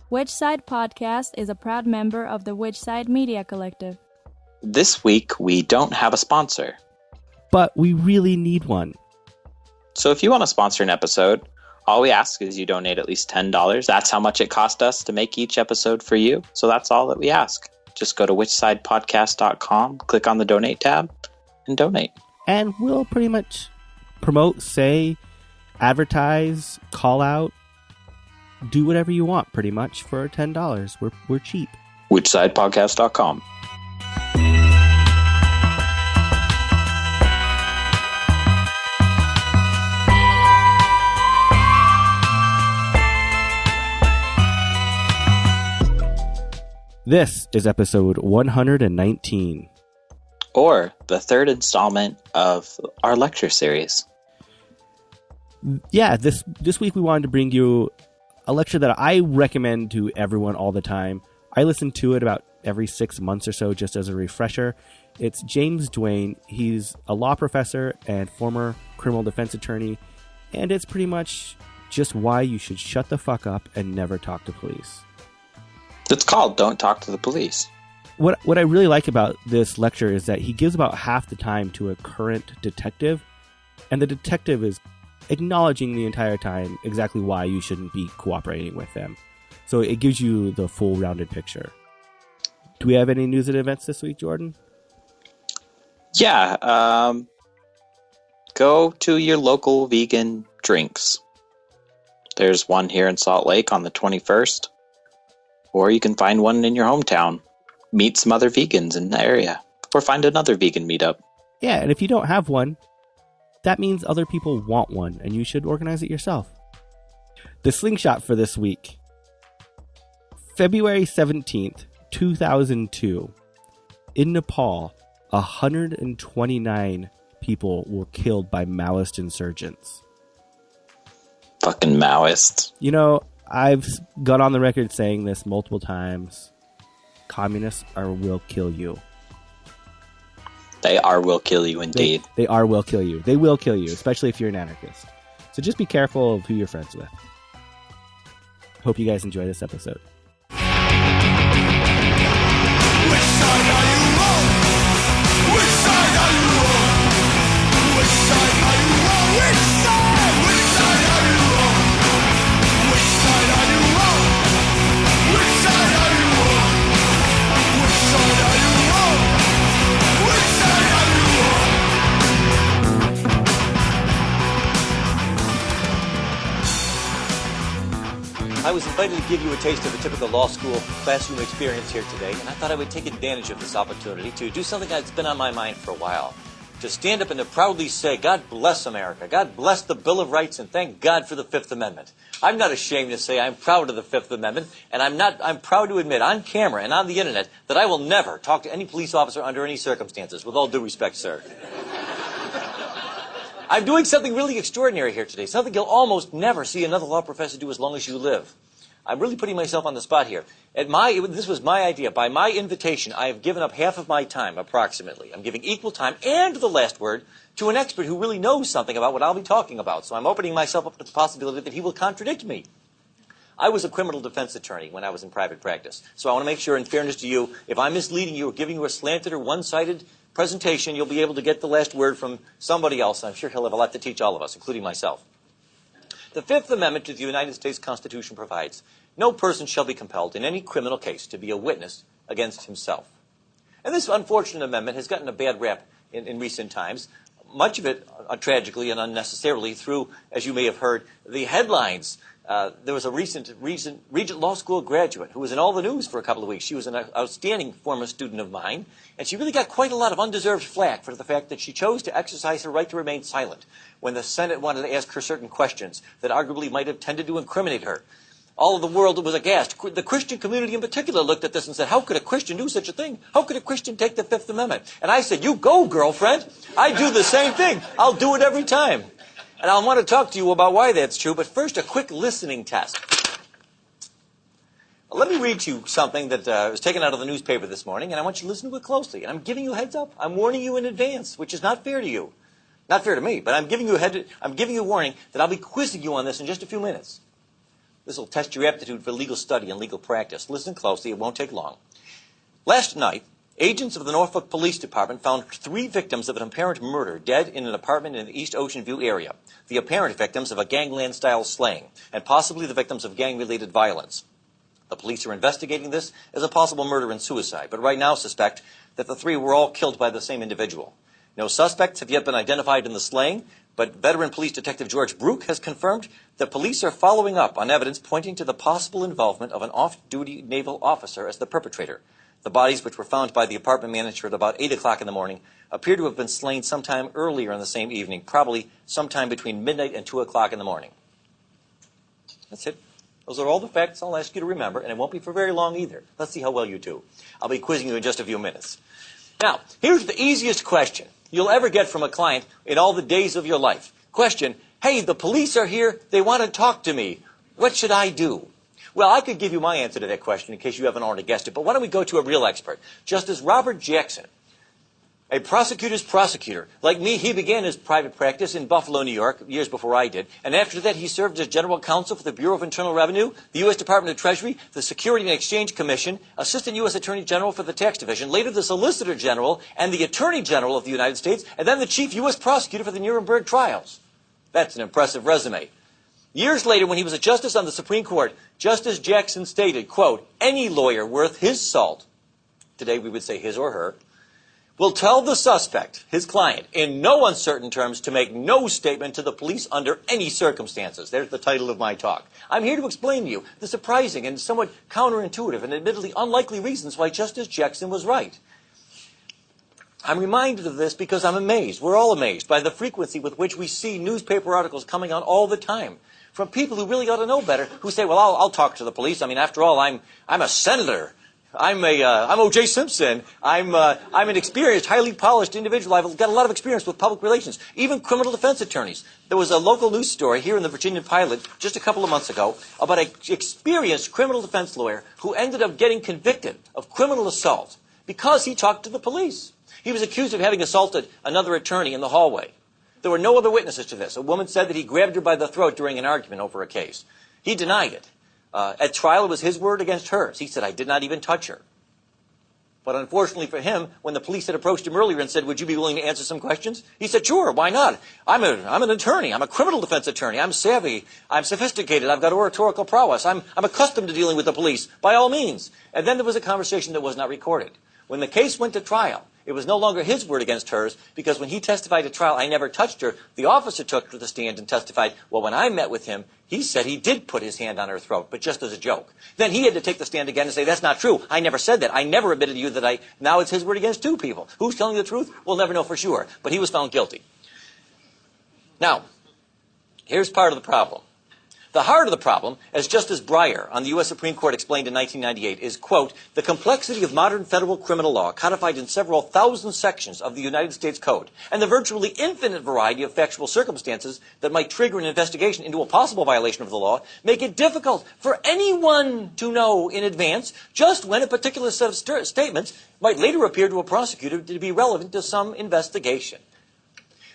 Which Side Podcast is a proud member of the Which Side Media Collective. This week, we don't have a sponsor. But we really need one. So if you want to sponsor an episode, all we ask is you donate at least $10. That's how much it cost us to make each episode for you. So that's all that we ask. Just go to whichsidepodcast.com, click on the donate tab, and donate. And we'll pretty much promote, say, advertise, call out, do whatever you want pretty much for $10. We're cheap. Whichsidepodcast.com. This is episode 119. Or the third installment of our lecture series. Yeah, this week we wanted to bring you a lecture that I recommend to everyone all the time. I listen to it about every 6 months or so just as a refresher. It's James Duane. He's a law professor and former criminal defense attorney. And it's pretty much just why you should shut the fuck up and never talk to police. It's called Don't Talk to the Police. What I really like about this lecture is that he gives about half the time to a current detective, and the detective is acknowledging the entire time exactly why you shouldn't be cooperating with them. So it gives you the full rounded picture. Do we have any news and events this week, Jordan? Yeah, go to your local vegan drinks. There's one here in Salt Lake on the 21st. Or you can find one in your hometown. Meet some other vegans in the area. Or find another vegan meetup. Yeah, and if you don't have one, that means other people want one, and you should organize it yourself. The slingshot for this week. February 17th, 2002. In Nepal, 129 people were killed by Maoist insurgents. Fucking Maoists. You know, I've gone on the record saying this multiple times. Communists will kill you. They will kill you indeed. They will kill you. They will kill you, especially if you're an anarchist. So just be careful of who you're friends with. Hope you guys enjoy this episode. Which side are you on? Which side are you on? Which side are you on? Which side? Which side are you on? Which side are you on? Which side are you on? Which side are you on? Which side are you on? I was invited to give you a taste of a typical law school classroom experience here today, and I thought I would take advantage of this opportunity to do something that's been on my mind for a while. To stand up and to proudly say, God bless America, God bless the Bill of Rights, and thank God for the Fifth Amendment. I'm not ashamed to say I'm proud of the Fifth Amendment, and I'm proud to admit on camera and on the internet that I will never talk to any police officer under any circumstances, with all due respect, sir. I'm doing something really extraordinary here today, something you'll almost never see another law professor do as long as you live. I'm really putting myself on the spot here. This was my idea. By my invitation, I have given up half of my time, approximately. I'm giving equal time and the last word to an expert who really knows something about what I'll be talking about. So I'm opening myself up to the possibility that he will contradict me. I was a criminal defense attorney when I was in private practice. So I want to make sure, in fairness to you, if I'm misleading you or giving you a slanted or one-sided presentation, you'll be able to get the last word from somebody else. I'm sure he'll have a lot to teach all of us, including myself. The Fifth Amendment to the United States Constitution provides, no person shall be compelled in any criminal case to be a witness against himself. And this unfortunate amendment has gotten a bad rap in recent times, much of it tragically and unnecessarily through, as you may have heard, the headlines. There was a recent Regent Law School graduate who was in all the news for a couple of weeks. She was an outstanding former student of mine, and she really got quite a lot of undeserved flack for the fact that she chose to exercise her right to remain silent when the Senate wanted to ask her certain questions that arguably might have tended to incriminate her. All of the world was aghast. The Christian community in particular looked at this and said, how could a Christian do such a thing? How could a Christian take the Fifth Amendment? And I said, you go, girlfriend. I do the same thing. I'll do it every time. And I want to talk to you about why that's true, but first a quick listening test. Let me read you something that was taken out of the newspaper this morning, and I want you to listen to it closely. And I'm giving you a heads up. I'm warning you in advance, which is not fair to you. Not fair to me, but I'm giving you a warning that I'll be quizzing you on this in just a few minutes. This will test your aptitude for legal study and legal practice. Listen closely, it won't take long. Last night, agents of the Norfolk Police Department found 3 victims of an apparent murder dead in an apartment in the East Ocean View area. The apparent victims of a gangland-style slaying, and possibly the victims of gang-related violence. The police are investigating this as a possible murder and suicide, but right now suspect that the 3 were all killed by the same individual. No suspects have yet been identified in the slaying, but veteran police detective George Brot has confirmed that police are following up on evidence pointing to the possible involvement of an off-duty naval officer as the perpetrator. The bodies, which were found by the apartment manager at about 8 o'clock in the morning, appear to have been slain sometime earlier in the same evening, probably sometime between midnight and 2 o'clock in the morning. That's it. Those are all the facts I'll ask you to remember, and it won't be for very long either. Let's see how well you do. I'll be quizzing you in just a few minutes. Now, here's the easiest question you'll ever get from a client in all the days of your life. Question, hey, the police are here. They want to talk to me. What should I do? Well, I could give you my answer to that question in case you haven't already guessed it, but why don't we go to a real expert? Justice Robert Jackson, a prosecutor's prosecutor. Like me, he began his private practice in Buffalo, New York, years before I did, and after that he served as general counsel for the Bureau of Internal Revenue, the U.S. Department of Treasury, the Security and Exchange Commission, Assistant U.S. Attorney General for the Tax Division, later the Solicitor General and the Attorney General of the United States, and then the Chief U.S. Prosecutor for the Nuremberg trials. That's an impressive resume. Years later, when he was a justice on the Supreme Court, Justice Jackson stated, quote, any lawyer worth his salt, today we would say his or her, will tell the suspect, his client, in no uncertain terms to make no statement to the police under any circumstances. There's the title of my talk. I'm here to explain to you the surprising and somewhat counterintuitive and admittedly unlikely reasons why Justice Jackson was right. I'm reminded of this because I'm amazed, we're all amazed, by the frequency with which we see newspaper articles coming out all the time from people who really ought to know better, who say, well, I'll talk to the police. I mean, after all, I'm a senator. I'm O.J. Simpson. I'm an experienced, highly polished individual. I've got a lot of experience with public relations, even criminal defense attorneys. There was a local news story here in the Virginia Pilot just a couple of months ago about an experienced criminal defense lawyer who ended up getting convicted of criminal assault because he talked to the police. He was accused of having assaulted another attorney in the hallway. There were no other witnesses to this. A woman said that he grabbed her by the throat during an argument over a case. He denied it. At trial, it was his word against hers. He said, I did not even touch her. But unfortunately for him, when the police had approached him earlier and said, would you be willing to answer some questions? He said, sure, why not? I'm an attorney. I'm a criminal defense attorney. I'm savvy. I'm sophisticated. I've got oratorical prowess. I'm accustomed to dealing with the police, by all means. And then there was a conversation that was not recorded. When the case went to trial, it was no longer his word against hers, because when he testified at trial, I never touched her, the officer took her to the stand and testified, well, when I met with him, he said he did put his hand on her throat, but just as a joke. Then he had to take the stand again and say, that's not true. I never said that. I never admitted to you that now it's his word against 2 people. Who's telling the truth? We'll never know for sure. But he was found guilty. Now, here's part of the problem. The heart of the problem, as Justice Breyer on the U.S. Supreme Court explained in 1998, is, quote, the complexity of modern federal criminal law codified in several thousand sections of the United States Code and the virtually infinite variety of factual circumstances that might trigger an investigation into a possible violation of the law make it difficult for anyone to know in advance just when a particular set of statements might later appear to a prosecutor to be relevant to some investigation.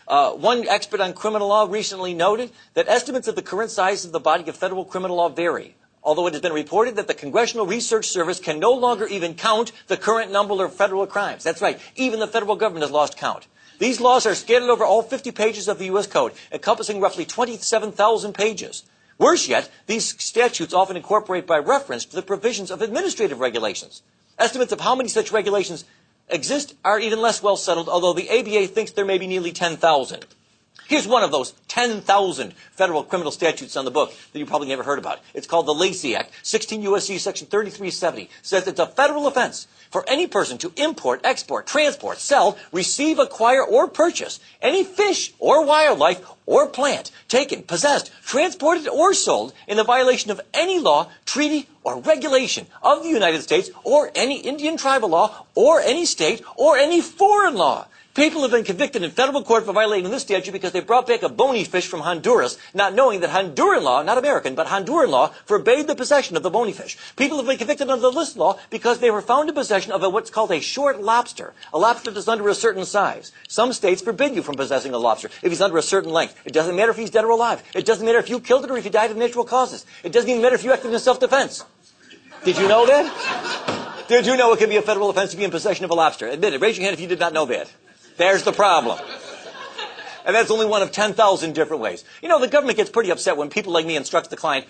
One expert on criminal law recently noted that estimates of the current size of the body of federal criminal law vary, although it has been reported that the Congressional Research Service can no longer even count the current number of federal crimes. That's right, even the federal government has lost count. These laws are scattered over all 50 pages of the U.S. Code, encompassing roughly 27,000 pages. Worse yet, these statutes often incorporate by reference to the provisions of administrative regulations. Estimates of how many such regulations exist are even less well settled, although the ABA thinks there may be nearly 10,000. Here's one of those 10,000 federal criminal statutes on the book that you probably never heard about. It's called the Lacey Act. 16 U.S.C. Section 3370 says it's a federal offense for any person to import, export, transport, sell, receive, acquire, or purchase any fish or wildlife or plant taken, possessed, transported, or sold in the violation of any law, treaty, or regulation of the United States or any Indian tribal law or any state or any foreign law. People have been convicted in federal court for violating this statute because they brought back a bony fish from Honduras, not knowing that Honduran law, not American, but Honduran law, forbade the possession of the bony fish. People have been convicted under this law because they were found in possession of what's called a short lobster, a lobster that's under a certain size. Some states forbid you from possessing a lobster if he's under a certain length. It doesn't matter if he's dead or alive. It doesn't matter if you killed it or if he died of natural causes. It doesn't even matter if you acted in self-defense. Did you know that? Did you know it can be a federal offense to be in possession of a lobster? Admit it. Raise your hand if you did not know that. There's the problem. And that's only one of 10,000 different ways. You know, the government gets pretty upset when people like me instruct the client,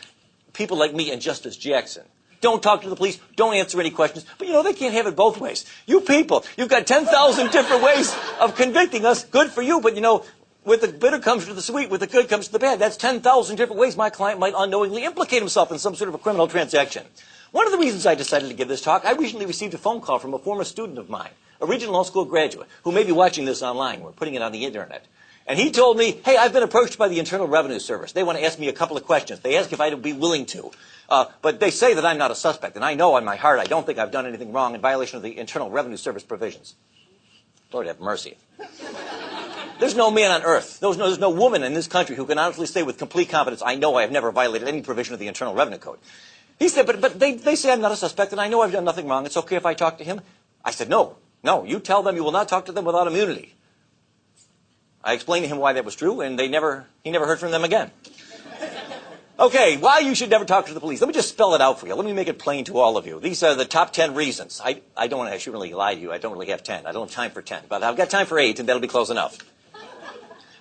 people like me and Justice Jackson. Don't talk to the police, don't answer any questions. But you know, they can't have it both ways. You people, you've got 10,000 different ways of convicting us. Good for you, but you know, with the bitter comes to the sweet, with the good comes to the bad. That's 10,000 different ways my client might unknowingly implicate himself in some sort of a criminal transaction. One of the reasons I decided to give this talk, I recently received a phone call from a former student of mine, a Regional Law School graduate, who may be watching this online. We're putting it on the internet. And he told me, hey, I've been approached by the Internal Revenue Service. They want to ask me a couple of questions. They ask if I'd be willing to. But they say that I'm not a suspect. And I know in my heart I don't think I've done anything wrong in violation of the Internal Revenue Service provisions. Lord have mercy. There's no man on earth, there's no woman in this country who can honestly say with complete confidence, I know I have never violated any provision of the Internal Revenue Code. He said, but they say I'm not a suspect and I know I've done nothing wrong. It's okay if I talk to him? I said, no, you tell them you will not talk to them without immunity. I explained to him why that was true, and he never heard from them again. Okay, why you should never talk to the police. Let me just spell it out for you. Let me make it plain to all of you. These are the top 10 reasons. I shouldn't really lie to you. I don't really have 10. I don't have time for 10, but I've got time for 8, and that'll be close enough.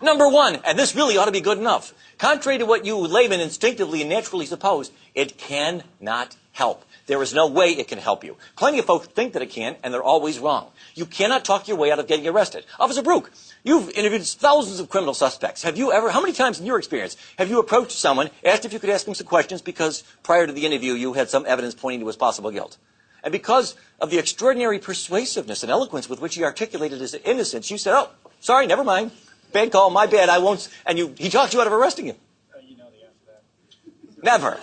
Number 1, and this really ought to be good enough. Contrary to what you laymen instinctively and naturally suppose, it cannot help. There is no way it can help you. Plenty of folks think that it can, and they're always wrong. You cannot talk your way out of getting arrested. Officer Brook, you've interviewed thousands of criminal suspects. Have you ever, how many times in your experience, have you approached someone, asked if you could ask him some questions because prior to the interview you had some evidence pointing to his possible guilt? And because of the extraordinary persuasiveness and eloquence with which he articulated his innocence, you said, oh, sorry, never mind. Bad call, my bad, I won't. And he talked you out of arresting him. You know the answer to that. Never.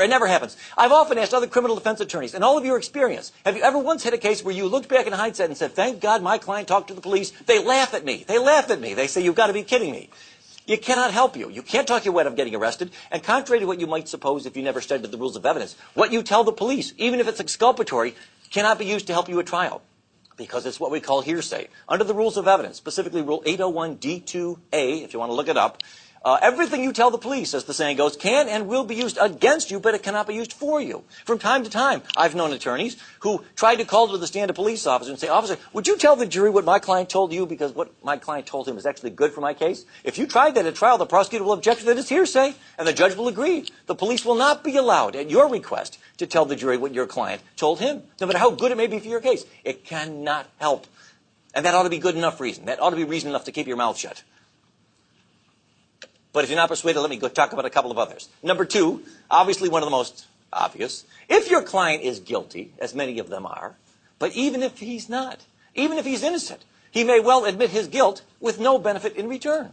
It never happens. I've often asked other criminal defense attorneys, in all of your experience, have you ever once had a case where you looked back in hindsight and said, thank God my client talked to the police. They laugh at me. They say, you've got to be kidding me. It cannot help you. You can't talk your way out of getting arrested. And contrary to what you might suppose if you never studied the rules of evidence, what you tell the police, even if it's exculpatory, cannot be used to help you at trial. Because it's what we call hearsay. Under the rules of evidence, specifically Rule 801D2A, if you want to look it up, everything you tell the police, as the saying goes, can and will be used against you, but it cannot be used for you. From time to time, I've known attorneys who tried to call to the stand a police officer and say, officer, would you tell the jury what my client told you because what my client told him is actually good for my case? If you tried that at trial, the prosecutor will object that it's hearsay, and the judge will agree. The police will not be allowed, at your request, to tell the jury what your client told him, no matter how good it may be for your case. It cannot help. And that ought to be good enough reason. That ought to be reason enough to keep your mouth shut. But if you're not persuaded, let me go talk about a couple of others. Number 2, obviously one of the most obvious. If your client is guilty, as many of them are, but even if he's not, even if he's innocent, he may well admit his guilt with no benefit in return.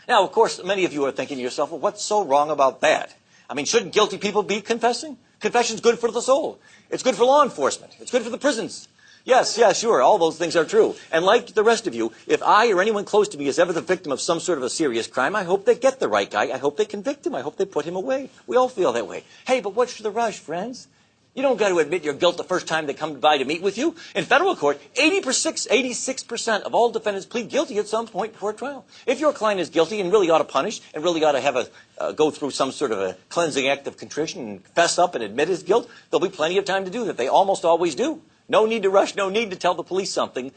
Now, of course, many of you are thinking to yourself, well, what's so wrong about that? I mean, shouldn't guilty people be confessing? Confession's good for the soul. It's good for law enforcement. It's good for the prisons. Yes, sure, all those things are true. And like the rest of you, if I or anyone close to me is ever the victim of some sort of a serious crime, I hope they get the right guy. I hope they convict him. I hope they put him away. We all feel that way. Hey, but what's the rush, friends? You don't got to admit your guilt the first time they come by to meet with you. In federal court, 86% of all defendants plead guilty at some point before trial. If your client is guilty and really ought to punish and really ought to have go through some sort of a cleansing act of contrition and fess up and admit his guilt, there'll be plenty of time to do that. They almost always do. No need to rush, no need to tell the police something.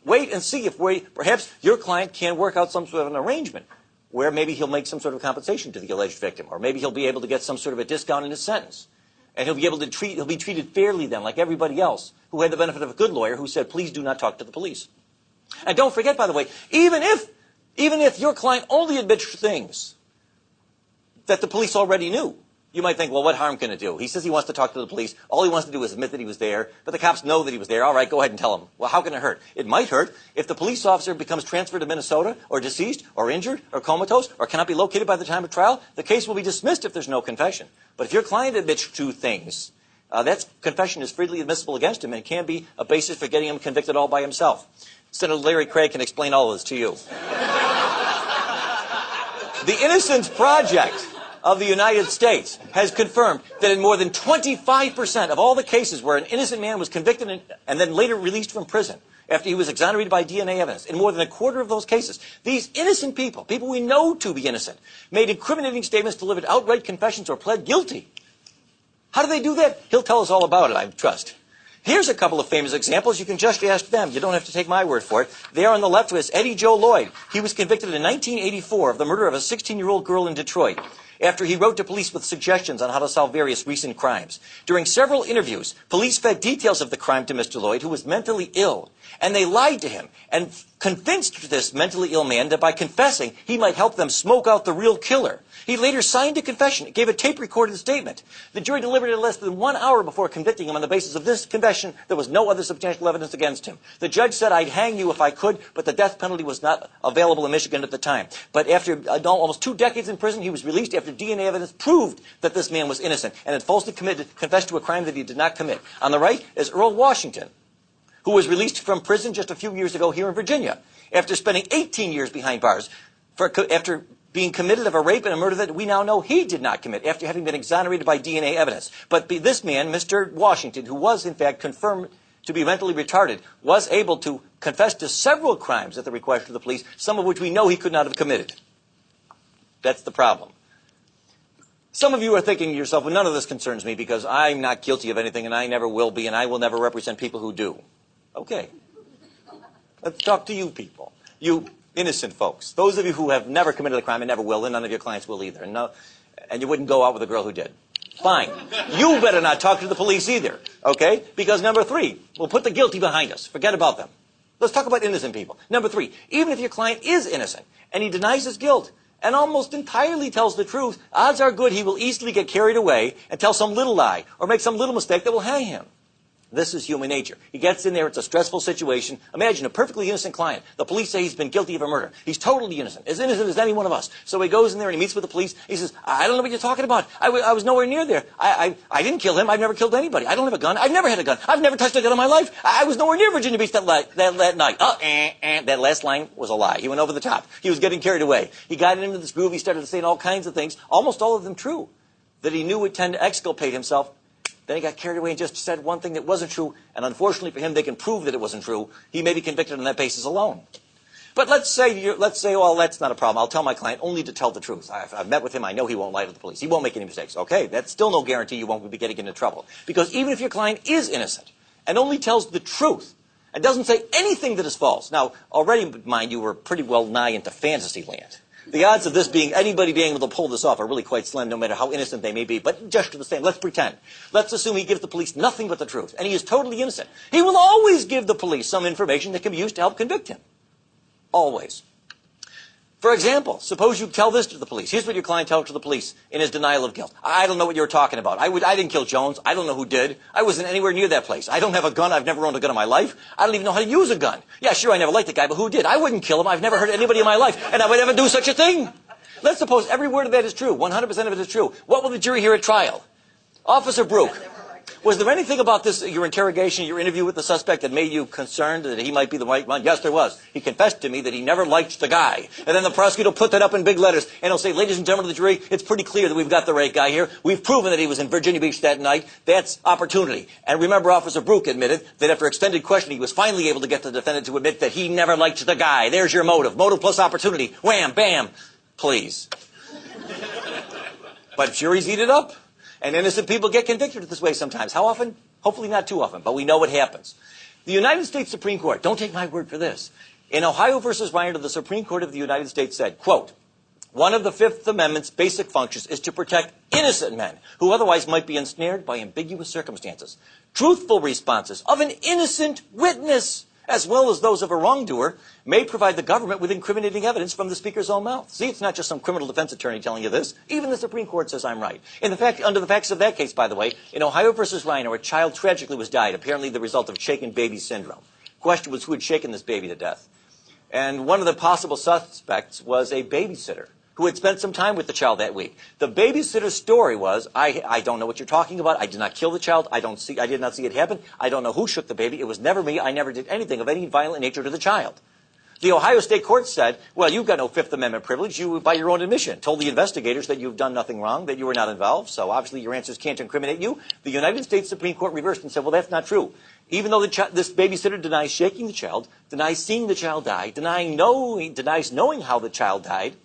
Wait and see if perhaps your client can work out some sort of an arrangement where maybe he'll make some sort of compensation to the alleged victim, or maybe he'll be able to get some sort of a discount in his sentence. And he'll be treated fairly then, like everybody else who had the benefit of a good lawyer who said, please do not talk to the police. And don't forget, by the way, even if your client only admits things that the police already knew, you might think, well, what harm can it do? He says he wants to talk to the police. All he wants to do is admit that he was there, but the cops know that he was there. All right, go ahead and tell him. Well, how can it hurt? It might hurt if the police officer becomes transferred to Minnesota, or deceased, or injured, or comatose, or cannot be located by the time of trial. The case will be dismissed if there's no confession. But if your client admits 2 things, that confession is freely admissible against him, and it can be a basis for getting him convicted all by himself. Senator Larry Craig can explain all of this to you. The Innocence Project of the United States has confirmed that in more than 25% of all the cases where an innocent man was convicted and then later released from prison after he was exonerated by DNA evidence, in more than a quarter of those cases, these innocent people we know to be innocent, made incriminating statements, delivered outright confessions, or pled guilty. How do they do that? He'll tell us all about it, I trust. Here's a couple of famous examples. You can just ask them. You don't have to take my word for it. There on the left was Eddie Joe Lloyd. He was convicted in 1984 of the murder of a 16-year-old girl in Detroit after he wrote to police with suggestions on how to solve various recent crimes. During several interviews, police fed details of the crime to Mr. Lloyd, who was mentally ill, and they lied to him and convinced this mentally ill man that by confessing, he might help them smoke out the real killer. He later signed a confession, gave a tape-recorded statement. The jury deliberated less than 1 hour before convicting him on the basis of this confession. There was no other substantial evidence against him. The judge said, "I'd hang you if I could," but the death penalty was not available in Michigan at the time. But after almost 2 decades in prison, he was released after DNA evidence proved that this man was innocent and had falsely confessed to a crime that he did not commit. On the right is Earl Washington, who was released from prison just a few years ago here in Virginia after spending 18 years behind bars after being committed of a rape and a murder that we now know he did not commit after having been exonerated by DNA evidence. But this man, Mr. Washington, who was in fact confirmed to be mentally retarded, was able to confess to several crimes at the request of the police, some of which we know he could not have committed. That's the problem. Some of you are thinking to yourself, well, none of this concerns me because I'm not guilty of anything and I never will be and I will never represent people who do. Okay. Let's talk to you people. You innocent folks. Those of you who have never committed a crime and never will, and none of your clients will either. And you wouldn't go out with a girl who did. Fine. You better not talk to the police either. Okay? Because number 3, we'll put the guilty behind us. Forget about them. Let's talk about innocent people. Number 3, even if your client is innocent and he denies his guilt and almost entirely tells the truth, odds are good he will easily get carried away and tell some little lie or make some little mistake that will hang him. This is human nature. He gets in there. It's a stressful situation. Imagine a perfectly innocent client. The police say he's been guilty of a murder. He's totally innocent as any one of us. So he goes in there and he meets with the police. He says, I don't know what you're talking about. I was nowhere near there. I didn't kill him. I've never killed anybody. I don't have a gun. I've never had a gun. I've never touched a gun in my life. I was nowhere near Virginia Beach that night. That last line was a lie. He went over the top. He was getting carried away. He got into this groove. He started saying all kinds of things, almost all of them true, that he knew would tend to exculpate himself. Then he got carried away and just said one thing that wasn't true, and unfortunately for him, they can prove that it wasn't true. He may be convicted on that basis alone. But let's say, well, that's not a problem. I'll tell my client only to tell the truth. I've met with him. I know he won't lie to the police. He won't make any mistakes. Okay, that's still no guarantee you won't be getting into trouble. Because even if your client is innocent and only tells the truth and doesn't say anything that is false. Now, already, mind you, we're pretty well nigh into fantasy land. The odds of this anybody being able to pull this off are really quite slim, no matter how innocent they may be. But just to the same, let's pretend. Let's assume he gives the police nothing but the truth, and he is totally innocent. He will always give the police some information that can be used to help convict him. Always. For example, suppose you tell this to the police. Here's what your client tells to the police in his denial of guilt. I don't know what you're talking about. I didn't kill Jones. I don't know who did. I wasn't anywhere near that place. I don't have a gun. I've never owned a gun in my life. I don't even know how to use a gun. Yeah, sure, I never liked the guy, but who did? I wouldn't kill him. I've never hurt anybody in my life, and I would never do such a thing. Let's suppose every word of that is true. 100% of it is true. What will the jury hear at trial? Officer Brook, was there anything about this, your interrogation, your interview with the suspect that made you concerned that he might be the right one? Yes, there was. He confessed to me that he never liked the guy. And then the prosecutor will put that up in big letters, and he'll say, ladies and gentlemen of the jury, it's pretty clear that we've got the right guy here. We've proven that he was in Virginia Beach that night. That's opportunity. And remember, Officer Brook admitted that after extended questioning, he was finally able to get the defendant to admit that he never liked the guy. There's your motive. Motive plus opportunity. Wham, bam. Please. But juries eat it up. And innocent people get convicted this way sometimes. How often? Hopefully not too often, but we know what happens. The United States Supreme Court, don't take my word for this. In Ohio versus Reiner, the Supreme Court of the United States said, quote, one of the Fifth Amendment's basic functions is to protect innocent men who otherwise might be ensnared by ambiguous circumstances. Truthful responses of an innocent witness, as well as those of a wrongdoer, may provide the government with incriminating evidence from the speaker's own mouth. See, it's not just some criminal defense attorney telling you this. Even the Supreme Court says I'm right. Under the facts of that case, by the way, in Ohio versus Reiner, a child tragically was died, apparently the result of shaken baby syndrome. The question was who had shaken this baby to death. And one of the possible suspects was a babysitter who had spent some time with the child that week. The babysitter's story was, I don't know what you're talking about. I did not kill the child. I did not see it happen. I don't know who shook the baby. It was never me. I never did anything of any violent nature to the child. The Ohio State Court said, well, you've got no Fifth Amendment privilege. You, by your own admission, told the investigators that you've done nothing wrong, that you were not involved, so obviously your answers can't incriminate you. The United States Supreme Court reversed and said, well, that's not true. Even though this babysitter denies shaking the child, denies seeing the child die, denies knowing how the child died,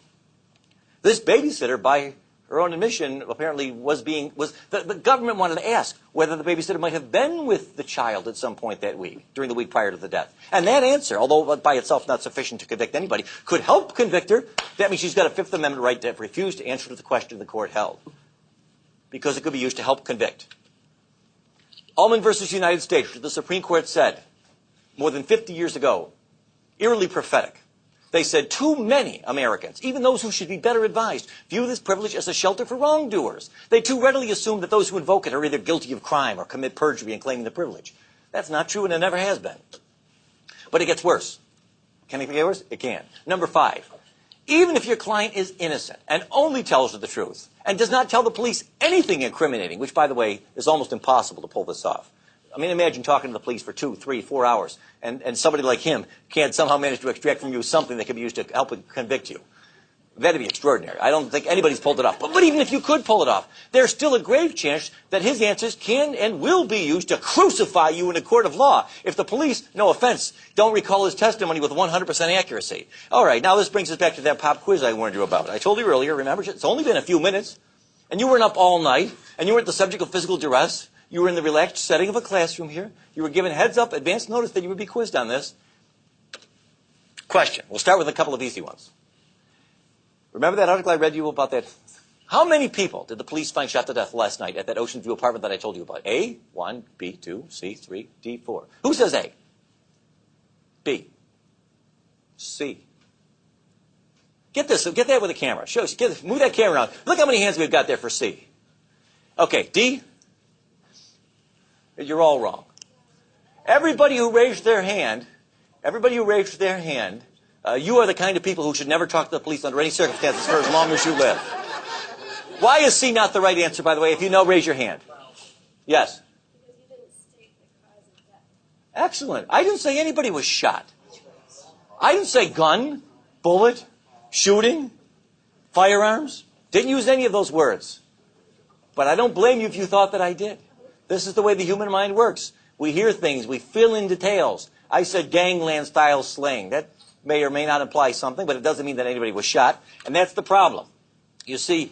this babysitter, by her own admission, apparently the government wanted to ask whether the babysitter might have been with the child at some point that week, during the week prior to the death. And that answer, although by itself not sufficient to convict anybody, could help convict her. That means she's got a Fifth Amendment right to refuse to answer to the question the court held, because it could be used to help convict. Ullman versus United States, the Supreme Court said more than 50 years ago, eerily prophetic. They said too many Americans, even those who should be better advised, view this privilege as a shelter for wrongdoers. They too readily assume that those who invoke it are either guilty of crime or commit perjury in claiming the privilege. That's not true, and it never has been. But it gets worse. Can it get worse? It can. Number 5. Even if your client is innocent and only tells her the truth and does not tell the police anything incriminating, which, by the way, is almost impossible to pull this off. I mean, imagine talking to the police for 2, 3, 4 hours, and somebody like him can't somehow manage to extract from you something that could be used to help convict you. That'd be extraordinary. I don't think anybody's pulled it off. But even if you could pull it off, there's still a grave chance that his answers can and will be used to crucify you in a court of law if the police, no offense, don't recall his testimony with 100% accuracy. All right, now this brings us back to that pop quiz I warned you about. I told you earlier, remember, it's only been a few minutes, and you weren't up all night, and you weren't the subject of physical duress. You were in the relaxed setting of a classroom here. You were given heads up, advance notice that you would be quizzed on this. Question. We'll start with a couple of easy ones. Remember that article I read you about that? How many people did the police find shot to death last night at that Ocean View apartment that I told you about? A, 1, B, 2, C, 3, D, 4. Who says A? B. C. Get that with a camera. Move that camera around. Look how many hands we've got there for C. Okay, D. You're all wrong. Everybody who raised their hand, you are the kind of people who should never talk to the police under any circumstances for as long as you live. Why is C not the right answer, by the way? If you know, raise your hand. Yes? Because you didn't state the cause of death. Excellent. I didn't say anybody was shot. I didn't say gun, bullet, shooting, firearms. Didn't use any of those words. But I don't blame you if you thought that I did. This is the way the human mind works. We hear things. We fill in details. I said gangland-style slaying. That may or may not imply something, but it doesn't mean that anybody was shot. And that's the problem. You see,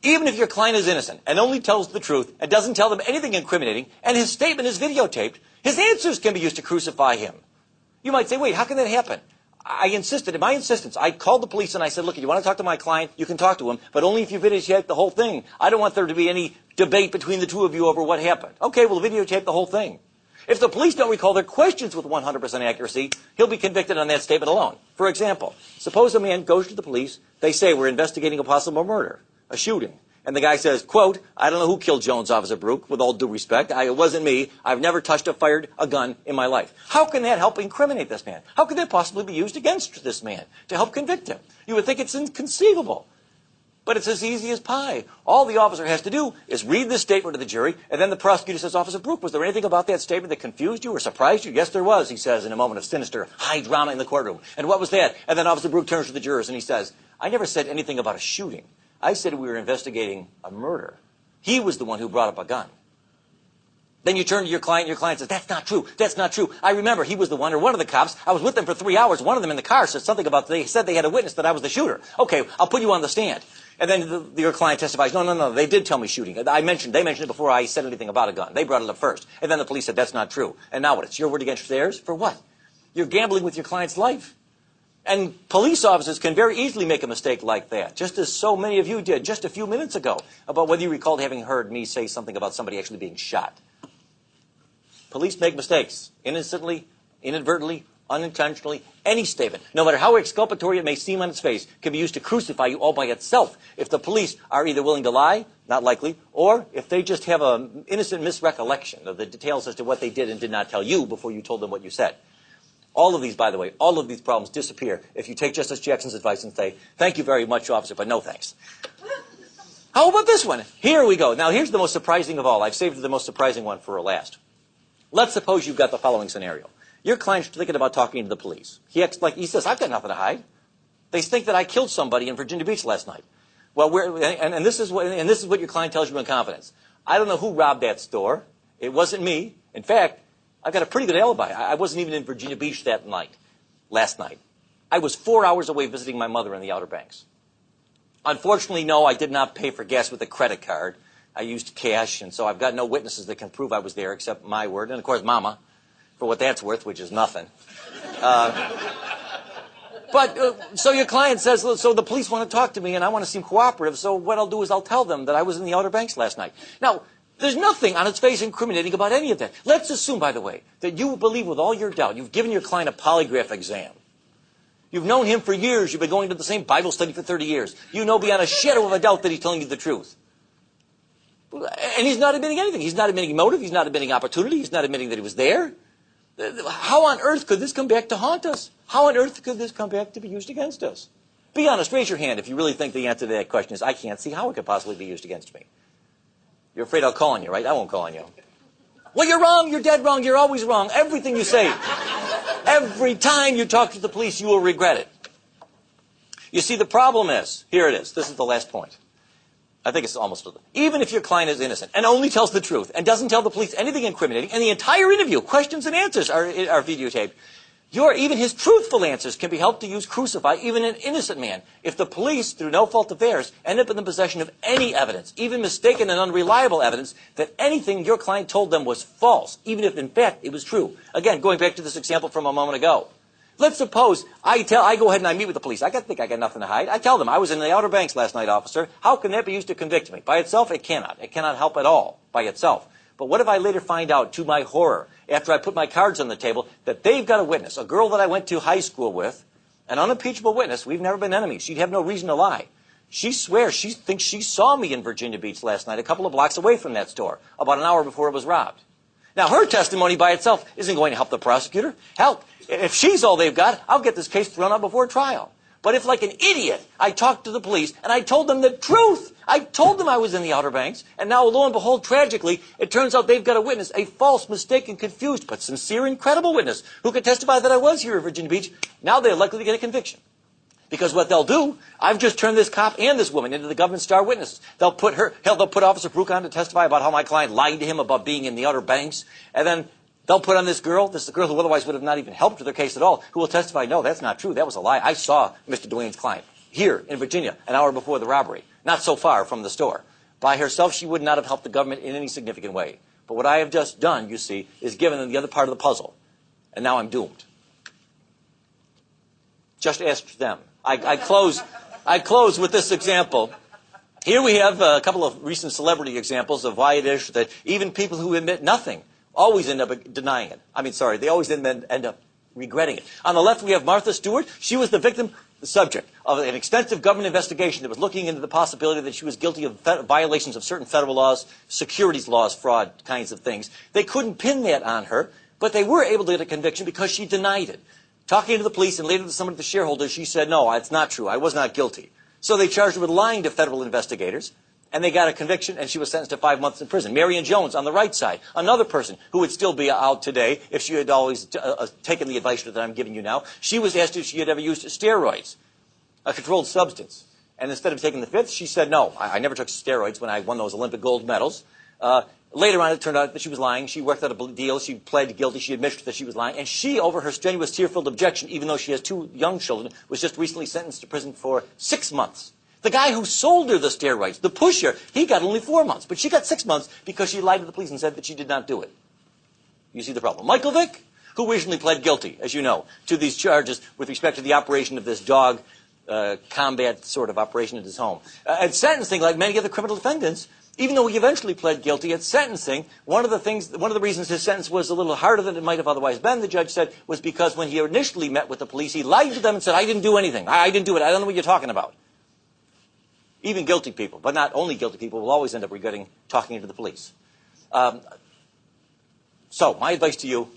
even if your client is innocent and only tells the truth and doesn't tell them anything incriminating, and his statement is videotaped, his answers can be used to crucify him. You might say, wait, how can that happen? I insisted, in my insistence, I called the police and I said, look, if you want to talk to my client, you can talk to him, but only if you videotape the whole thing. I don't want there to be any debate between the two of you over what happened. Okay, we'll videotape the whole thing. If the police don't recall their questions with 100% accuracy, he'll be convicted on that statement alone. For example, suppose a man goes to the police, they say, we're investigating a possible murder, a shooting. And the guy says, quote, I don't know who killed Jones, Officer Brooke, with all due respect. It wasn't me. I've never touched or fired a gun in my life. How can that help incriminate this man? How could that possibly be used against this man to help convict him? You would think it's inconceivable. But it's as easy as pie. All the officer has to do is read this statement to the jury, and then the prosecutor says, Officer Brooke, was there anything about that statement that confused you or surprised you? Yes, there was, he says, in a moment of sinister, high drama in the courtroom. And what was that? And then Officer Brooke turns to the jurors and he says, I never said anything about a shooting. I said we were investigating a murder. He was the one who brought up a gun. Then you turn to your client, and your client says, that's not true, that's not true. I remember he was the one, or one of the cops. I was with them for 3 hours. One of them in the car said something about, they said they had a witness that I was the shooter. Okay, I'll put you on the stand. And then your client testifies, no, they did tell me shooting. They mentioned it before I said anything about a gun. They brought it up first. And then the police said, that's not true. And now what? It's your word against theirs? For what? You're gambling with your client's life. And police officers can very easily make a mistake like that, just as so many of you did just a few minutes ago, about whether you recalled having heard me say something about somebody actually being shot. Police make mistakes, innocently, inadvertently, unintentionally. Any statement, no matter how exculpatory it may seem on its face, can be used to crucify you all by itself if the police are either willing to lie, not likely, or if they just have an innocent misrecollection of the details as to what they did and did not tell you before you told them what you said. All of these, by the way, all of these problems disappear if you take Justice Jackson's advice and say, thank you very much, officer, but no thanks. How about this one? Here we go. Now, here's the most surprising of all. I've saved the most surprising one for last. Let's suppose you've got the following scenario. Your client's thinking about talking to the police. He says, I've got nothing to hide. They think that I killed somebody in Virginia Beach last night. Well, this is what your client tells you in confidence. I don't know who robbed that store. It wasn't me. In fact, I've got a pretty good alibi. I wasn't even in Virginia Beach that night, last night. I was 4 hours away visiting my mother in the Outer Banks. Unfortunately, no, I did not pay for gas with a credit card. I used cash, and so I've got no witnesses that can prove I was there except my word, and of course, Mama, for what that's worth, which is nothing. So your client says, so the police want to talk to me, and I want to seem cooperative, so what I'll do is I'll tell them that I was in the Outer Banks last night. Now, there's nothing on its face incriminating about any of that. Let's assume, by the way, that you believe with all your doubt. You've given your client a polygraph exam. You've known him for years. You've been going to the same Bible study for 30 years. You know beyond a shadow of a doubt that he's telling you the truth. And he's not admitting anything. He's not admitting motive. He's not admitting opportunity. He's not admitting that he was there. How on earth could this come back to haunt us? How on earth could this come back to be used against us? Be honest. Raise your hand if you really think the answer to that question is, I can't see how it could possibly be used against me. You're afraid I'll call on you, right? I won't call on you. Well, you're wrong. You're dead wrong. You're always wrong. Everything you say, every time you talk to the police, you will regret it. You see, the problem is, here it is. This is the last point. I think it's almost, even if your client is innocent and only tells the truth and doesn't tell the police anything incriminating, and the entire interview, questions and answers are videotaped, even his truthful answers can be helped to crucify even an innocent man. If the police, through no fault of theirs, end up in the possession of any evidence, even mistaken and unreliable evidence, that anything your client told them was false, even if in fact it was true. Again, going back to this example from a moment ago. Let's suppose I go ahead and I meet with the police. I think I got nothing to hide. I tell them I was in the Outer Banks last night, officer. How can that be used to convict me? By itself, it cannot. It cannot help at all by itself. But what if I later find out, to my horror, after I put my cards on the table, that they've got a witness, a girl that I went to high school with, an unimpeachable witness. We've never been enemies. She'd have no reason to lie. She swears she thinks she saw me in Virginia Beach last night, a couple of blocks away from that store, about an hour before it was robbed. Now, her testimony by itself isn't going to help the prosecutor. Hell, if she's all they've got, I'll get this case thrown out before trial. But if, like an idiot, I talked to the police and I told them the truth, I told them I was in the Outer Banks, and now, lo and behold, tragically, it turns out they've got a witness, a false, mistaken, confused, but sincere and credible witness who could testify that I was here in Virginia Beach. Now they're likely to get a conviction. Because what they'll do, I've just turned this cop and this woman into the government star witnesses. They'll put Officer Brot on to testify about how my client lied to him about being in the Outer Banks, and then they'll put on this girl who otherwise would have not even helped with their case at all, who will testify, no, that's not true. That was a lie. I saw Mr. Duane's client here in Virginia an hour before the robbery, not so far from the store. By herself, she would not have helped the government in any significant way. But what I have just done, you see, is given them the other part of the puzzle. And now I'm doomed. Just ask them. I close with this example. Here we have a couple of recent celebrity examples of why it is that even people who admit nothing always end up denying it. They always end up regretting it. On the left, we have Martha Stewart. She was the subject of an extensive government investigation that was looking into the possibility that she was guilty of violations of certain federal laws, securities laws, fraud kinds of things. They couldn't pin that on her, but they were able to get a conviction because she denied it. Talking to the police and later to some of the shareholders, she said, no, it's not true. I was not guilty. So they charged her with lying to federal investigators, and they got a conviction, and she was sentenced to 5 months in prison. Marion Jones, on the right side, another person who would still be out today if she had always taken the advice that I'm giving you now. She was asked if she had ever used steroids, a controlled substance. And instead of taking the fifth, she said, no, I never took steroids when I won those Olympic gold medals. Later on, it turned out that she was lying. She worked out a deal. She pled guilty. She admitted that she was lying. And she, over her strenuous, tear-filled objection, even though she has 2 young children, was just recently sentenced to prison for 6 months. The guy who sold her the steroids, the pusher, he got only 4 months. But she got 6 months because she lied to the police and said that she did not do it. You see the problem. Michael Vick, who recently pled guilty, as you know, to these charges with respect to the operation of this dog combat sort of operation at his home. At sentencing, like many other criminal defendants, even though he eventually pled guilty at sentencing, one of the reasons his sentence was a little harder than it might have otherwise been, the judge said, was because when he initially met with the police, he lied to them and said, I didn't do anything. I didn't do it. I don't know what you're talking about. Even guilty people, but not only guilty people, will always end up regretting talking to the police. So my advice to you,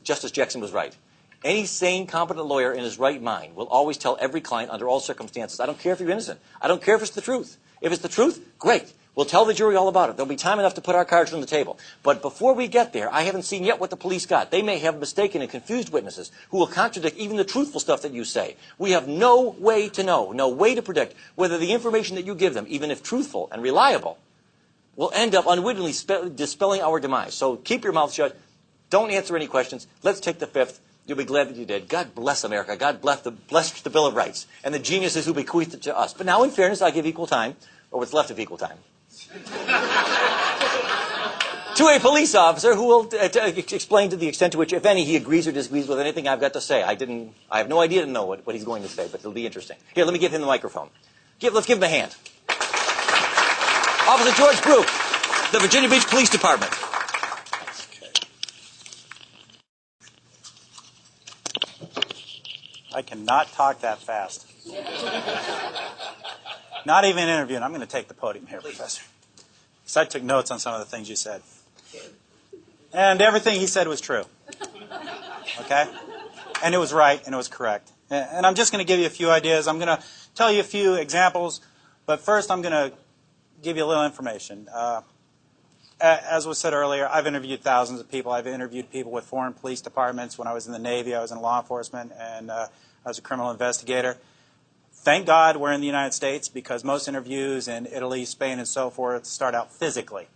Justice Jackson was right. Any sane, competent lawyer in his right mind will always tell every client under all circumstances, I don't care if you're innocent. I don't care if it's the truth. If it's the truth, great. We'll tell the jury all about it. There'll be time enough to put our cards on the table. But before we get there, I haven't seen yet what the police got. They may have mistaken and confused witnesses who will contradict even the truthful stuff that you say. We have no way to know, no way to predict whether the information that you give them, even if truthful and reliable, will end up unwittingly dispelling our demise. So keep your mouth shut. Don't answer any questions. Let's take the fifth. You'll be glad that you did. God bless America. God bless the Bill of Rights and the geniuses who bequeathed it to us. But now, in fairness, I'll give equal time, or what's left of equal time, to a police officer who will explain to the extent to which, if any, he agrees or disagrees with anything I've got to say. I have no idea to know what he's going to say, but it'll be interesting. Here, let me give him the microphone. Let's give him a hand. Officer George Brook, the Virginia Beach Police Department. I cannot talk that fast. Not even an interview, and I'm going to take the podium here, Professor. Because I took notes on some of the things you said. And everything he said was true. Okay? And it was right, and it was correct. And I'm just going to give you a few ideas. I'm going to tell you a few examples, but first I'm going to give you a little information. As was said earlier, I've interviewed thousands of people. I've interviewed people with foreign police departments. When I was in the Navy, I was in law enforcement, and I was a criminal investigator. Thank God we're in the United States, because most interviews in Italy, Spain, and so forth start out physically.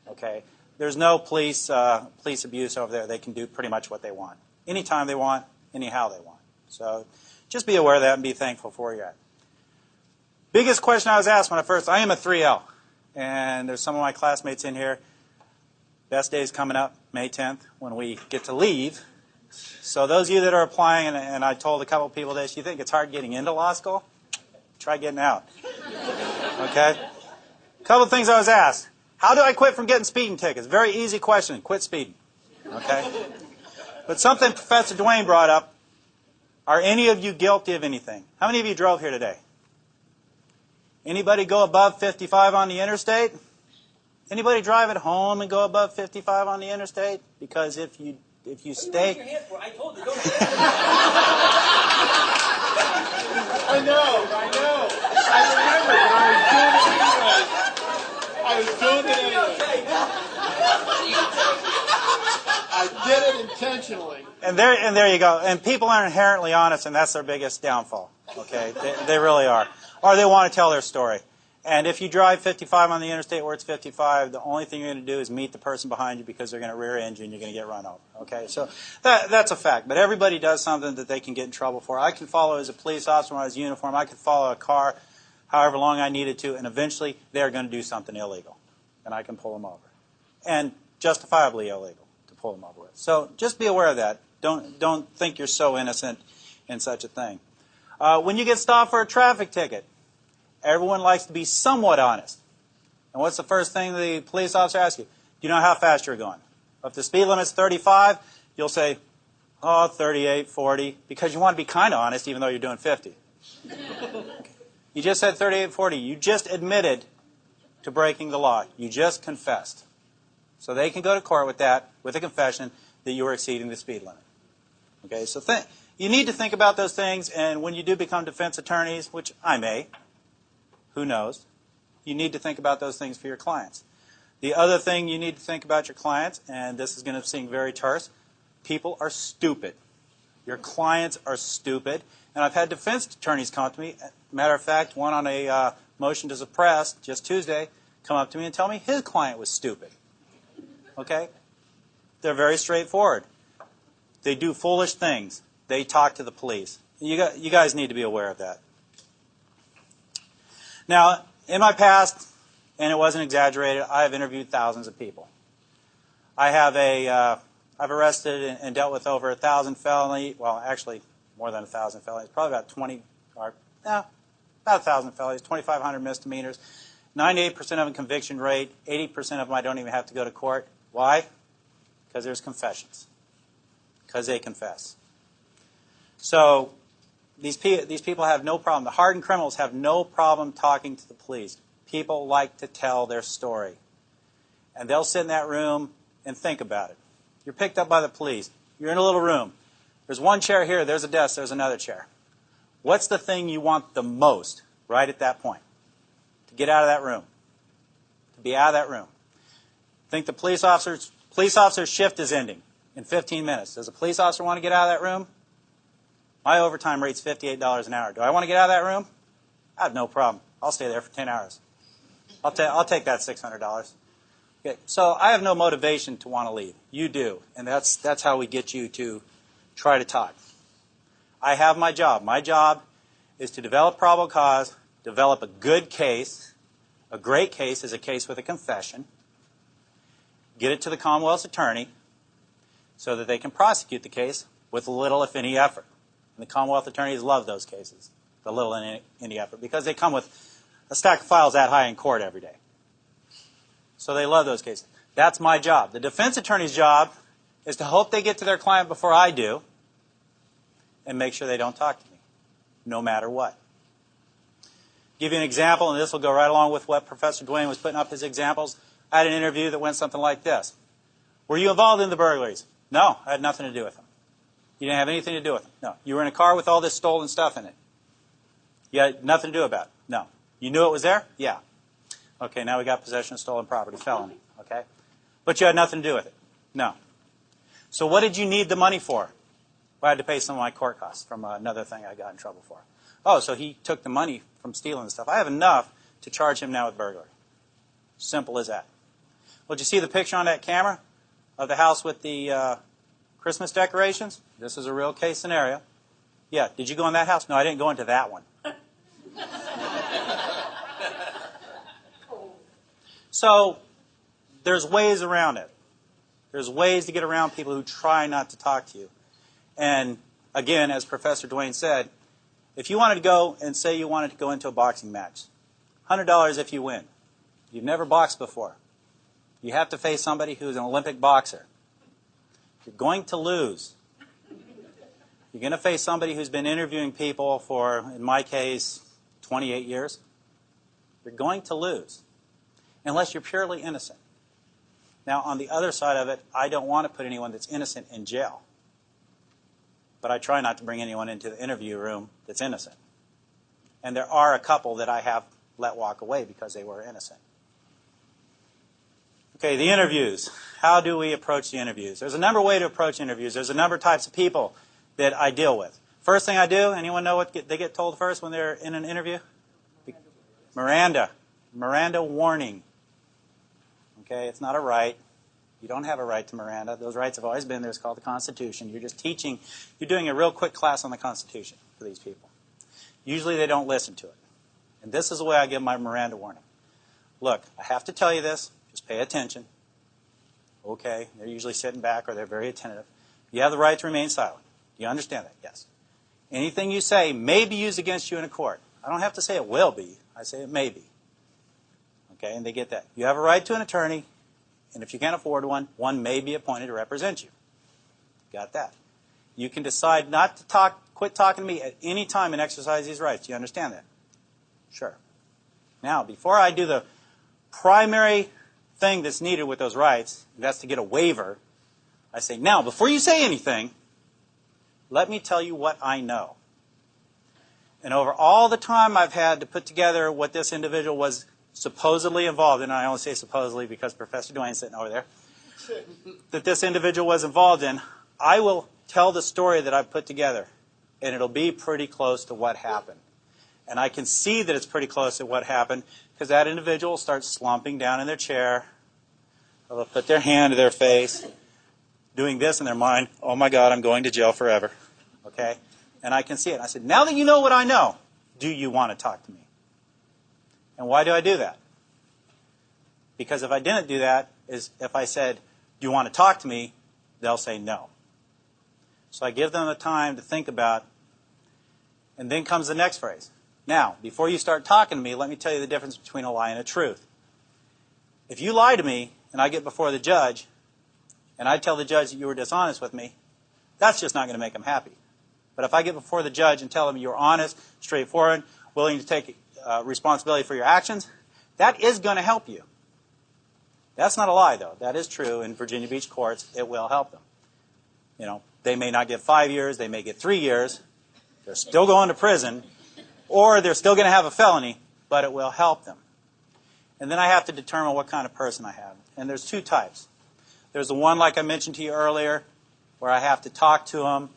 Okay? There's no police abuse over there. They can do pretty much what they want. Anytime they want, anyhow they want. So just be aware of that and be thankful for where you're at. Biggest question I was asked when I am a 3L, and there's some of my classmates in here. Best day's coming up, May 10th, when we get to leave. So those of you that are applying, and I told a couple of people this, you think it's hard getting into law school? Try getting out. Okay? A couple of things I was asked. How do I quit from getting speeding tickets? Very easy question. Quit speeding. Okay? But something Professor Dwayne brought up, are any of you guilty of anything? How many of you drove here today? Anybody go above 55 on the interstate? Anybody drive at home and go above 55 on the interstate? Because if you stay... I told you, don't I know. I remember, but I was doing it anyway. I did it intentionally. And there you go. And people are inherently honest, and that's their biggest downfall. Okay? They really are. Or they want to tell their story. And if you drive 55 on the interstate where it's 55, the only thing you're going to do is meet the person behind you, because they're going to rear end you and you're going to get run over. Okay, so that's a fact. But everybody does something that they can get in trouble for. I can follow as a police officer when I was in uniform. I could follow a car however long I needed to, and eventually they're going to do something illegal, and I can pull them over, and justifiably illegal to pull them over with. So just be aware of that. Don't think you're so innocent in such a thing. When you get stopped for a traffic ticket, everyone likes to be somewhat honest. And what's the first thing the police officer asks you? Do you know how fast you're going? If the speed limit's 35, you'll say, 38, 40, because you want to be kind of honest even though you're doing 50. You just said 38, 40. You just admitted to breaking the law. You just confessed. So they can go to court with that, with a confession that you were exceeding the speed limit. Okay, so you need to think about those things, and when you do become defense attorneys, which I may, who knows? You need to think about those things for your clients. The other thing you need to think about your clients, and this is going to seem very terse, people are stupid. Your clients are stupid. And I've had defense attorneys come up to me. Matter of fact, one on a motion to suppress just Tuesday come up to me and tell me his client was stupid. Okay? They're very straightforward. They do foolish things. They talk to the police. You guys need to be aware of that. Now, in my past, and it wasn't exaggerated, I have interviewed thousands of people. I've arrested and dealt with over 1,000 felonies. Well, actually, more than 1,000 felonies. Probably about about 1,000 felonies, 2,500 misdemeanors. 98% of them conviction rate. 80% of them I don't even have to go to court. Why? Because there's confessions. Because they confess. So these people have no problem. The hardened criminals have no problem talking to the police. People like to tell their story. And they'll sit in that room and think about it. You're picked up by the police. You're in a little room. There's one chair here, there's a desk, there's another chair. What's the thing you want the most right at that point? To get out of that room. To be out of that room. Think the police officer's shift is ending in 15 minutes. Does a police officer want to get out of that room? My overtime rate's $58 an hour. Do I want to get out of that room? I have no problem. I'll stay there for 10 hours. I'll take that $600. Okay, so I have no motivation to want to leave. You do, and that's how we get you to try to talk. I have my job. My job is to develop probable cause, develop a good case. A great case is a case with a confession. Get it to the Commonwealth's attorney so that they can prosecute the case with little, if any, effort. And the Commonwealth attorneys love those cases, the little and any effort, because they come with a stack of files that high in court every day. So they love those cases. That's my job. The defense attorney's job is to hope they get to their client before I do and make sure they don't talk to me, no matter what. Give you an example, and this will go right along with what Professor Dwayne was putting up his examples. I had an interview that went something like this. Were you involved in the burglaries? No, I had nothing to do with them. You didn't have anything to do with them? No. You were in a car with all this stolen stuff in it? You had nothing to do about it? No. You knew it was there? Yeah. Okay, now we got possession of stolen property, felony. Okay? But you had nothing to do with it? No. So what did you need the money for? Well, I had to pay some of my court costs from another thing I got in trouble for. Oh, so he took the money from stealing the stuff. I have enough to charge him now with burglary. Simple as that. Well, did you see the picture on that camera of the house with the Christmas decorations? This is a real case scenario. Yeah, did you go in that house? No, I didn't go into that one. So there's ways around it. There's ways to get around people who try not to talk to you. And again, as Professor Dwayne said, if you wanted to go and say you wanted to go into a boxing match, $100 if you win. You've never boxed before. You have to face somebody who's an Olympic boxer. You're going to lose. You're going to face somebody who's been interviewing people for, in my case, 28 years. You're going to lose, unless you're purely innocent. Now, on the other side of it, I don't want to put anyone that's innocent in jail. But I try not to bring anyone into the interview room that's innocent. And there are a couple that I have let walk away because they were innocent. Okay, the interviews. How do we approach the interviews? There's a number of ways to approach interviews. There's a number of types of people that I deal with. First thing I do, anyone know what they get told first when they're in an interview? Miranda. Miranda warning. Okay, it's not a right. You don't have a right to Miranda. Those rights have always been there. It's called the Constitution. You're just teaching. You're doing a real quick class on the Constitution for these people. Usually they don't listen to it. And this is the way I give my Miranda warning. Look, I have to tell you this. Just pay attention. Okay, they're usually sitting back or they're very attentive. You have the right to remain silent. Do you understand that? Yes. Anything you say may be used against you in a court. I don't have to say it will be. I say it may be. Okay, and they get that. You have a right to an attorney, and if you can't afford one, one may be appointed to represent you. Got that. You can decide not to quit talking to me at any time and exercise these rights. Do you understand that? Sure. Now, before I do the primary thing that's needed with those rights, that's to get a waiver, I say, now, before you say anything, let me tell you what I know. And over all the time I've had to put together what this individual was supposedly involved in, and I only say supposedly because Professor Dwayne's sitting over there, that this individual was involved in, I will tell the story that I've put together, and it'll be pretty close to what happened. And I can see that it's pretty close to what happened because that individual starts slumping down in their chair. They'll put their hand to their face, doing this in their mind, oh my God, I'm going to jail forever. Okay? And I can see it. I said, now that you know what I know, do you want to talk to me? And why do I do that? Because if I didn't do that, is if I said, do you want to talk to me, they'll say no. So I give them the time to think about, and then comes the next phrase. Now, before you start talking to me, let me tell you the difference between a lie and a truth. If you lie to me, and I get before the judge, and I tell the judge that you were dishonest with me, that's just not going to make him happy. But if I get before the judge and tell him you're honest, straightforward, willing to take responsibility for your actions, that is going to help you. That's not a lie, though. That is true. In Virginia Beach courts, it will help them. You know, They may not get 5 years. They may get 3 years. They're still going to prison. Or they're still going to have a felony, but it will help them. And then I have to determine what kind of person I have. And there's two types. There's the one, like I mentioned to you earlier, where I have to talk to them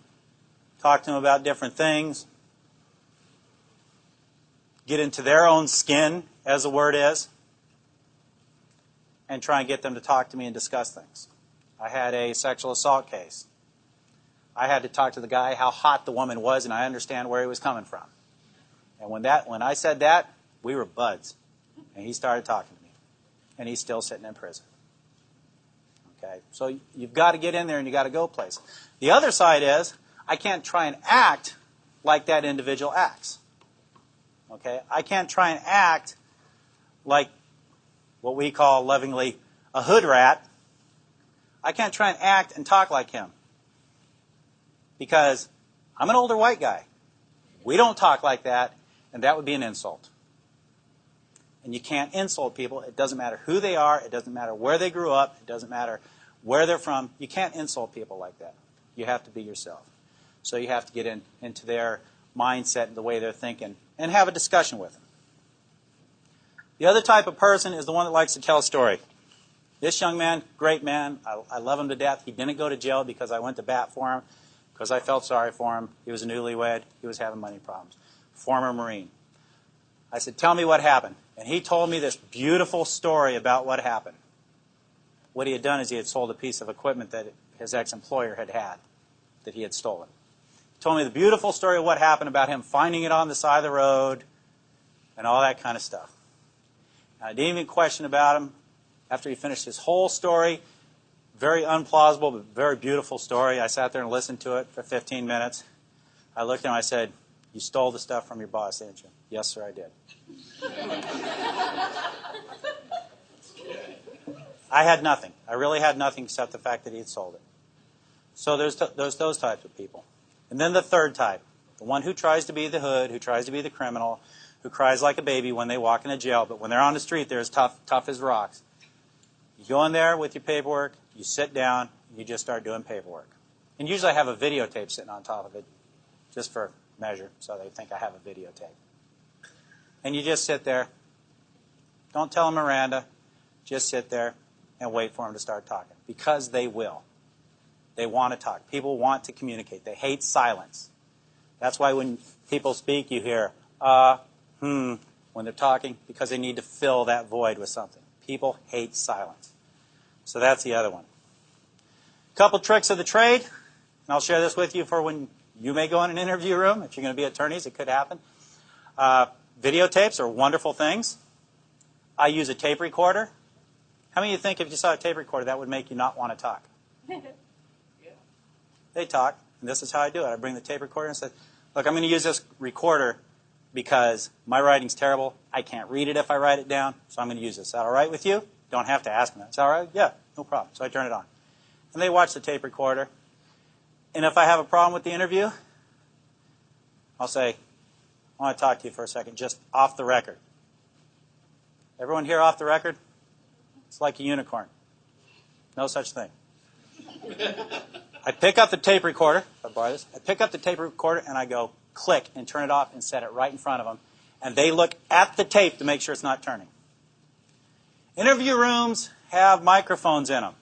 about different things, get into their own skin, as the word is, and try and get them to talk to me and discuss things. I had a sexual assault case. I had to talk to the guy how hot the woman was, and I understand where he was coming from. And when I said that, we were buds. And he started talking to me. And he's still sitting in prison. Okay? So you've got to get in there and you've got to go places. The other side is, I can't try and act like that individual acts. Okay? I can't try and act like what we call lovingly a hood rat. I can't try and act and talk like him. Because I'm an older white guy. We don't talk like that, and that would be an insult. And you can't insult people. It doesn't matter who they are. It doesn't matter where they grew up. It doesn't matter where they're from. You can't insult people like that. You have to be yourself. So you have to get into their mindset and the way they're thinking and have a discussion with them. The other type of person is the one that likes to tell a story. This young man, great man. I love him to death. He didn't go to jail because I went to bat for him, because I felt sorry for him. He was a newlywed. He was having money problems. Former Marine. I said, tell me what happened. And he told me this beautiful story about what happened. What he had done is he had sold a piece of equipment that his ex-employer had that he had stolen. He told me the beautiful story of what happened about him finding it on the side of the road and all that kind of stuff. And I didn't even question about him. After he finished his whole story, very unplausible but very beautiful story, I sat there and listened to it for 15 minutes. I looked at him and I said, you stole the stuff from your boss, didn't you? Yes, sir, I did. I had nothing. I really had nothing except the fact that he had sold it. So there's those types of people. And then the third type, the one who tries to be the hood, who tries to be the criminal, who cries like a baby when they walk into jail, but when they're on the street, they're as tough as rocks. You go in there with your paperwork, you sit down, and you just start doing paperwork. And usually I have a videotape sitting on top of it, just for measure, so they think I have a videotape. And you just sit there. Don't tell them Miranda. Just sit there and wait for them to start talking. Because they will. They want to talk. People want to communicate. They hate silence. That's why when people speak, you hear, when they're talking, because they need to fill that void with something. People hate silence. So that's the other one. A couple tricks of the trade, and I'll share this with you for when you may go in an interview room. If you're going to be attorneys, it could happen. Videotapes are wonderful things. I use a tape recorder. How many of you think if you saw a tape recorder, that would make you not want to talk? They talk, and this is how I do it. I bring the tape recorder and say, look, I'm going to use this recorder because my writing's terrible. I can't read it if I write it down, so I'm going to use this. Is that all right with you? Don't have to ask them that. Is that all right? Yeah, no problem. So I turn it on. And they watch the tape recorder. And if I have a problem with the interview, I'll say, I want to talk to you for a second, just off the record. Everyone here off the record? It's like a unicorn. No such thing. I pick up the tape recorder. I borrow this. I pick up the tape recorder and I go click and turn it off and set it right in front of them. And they look at the tape to make sure it's not turning. Interview rooms have microphones in them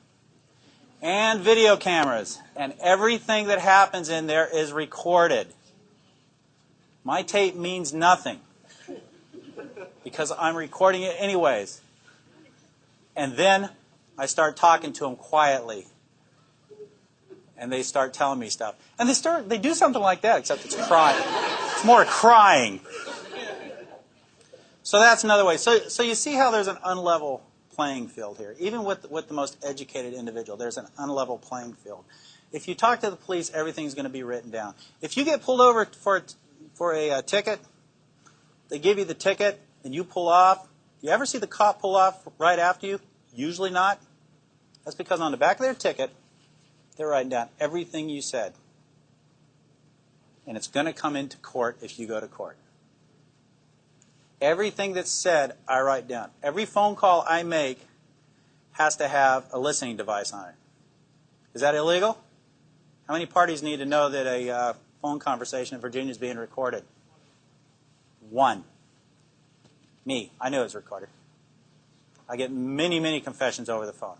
and video cameras. And everything that happens in there is recorded. My tape means nothing because I'm recording it anyways. And then I start talking to them quietly. And they start telling me stuff. And they do something like that, except it's crying. It's more crying. So that's another way. So you see how there's an unlevel playing field here. Even with the most educated individual, there's an unlevel playing field. If you talk to the police, everything's going to be written down. If you get pulled over for a ticket, they give you the ticket, and you pull off. You ever see the cop pull off right after you? Usually not. That's because on the back of their ticket, they're writing down everything you said. And it's going to come into court if you go to court. Everything that's said, I write down. Every phone call I make has to have a listening device on it. Is that illegal? How many parties need to know that a phone conversation in Virginia is being recorded? One. Me. I knew it was recorded. I get many, many confessions over the phone.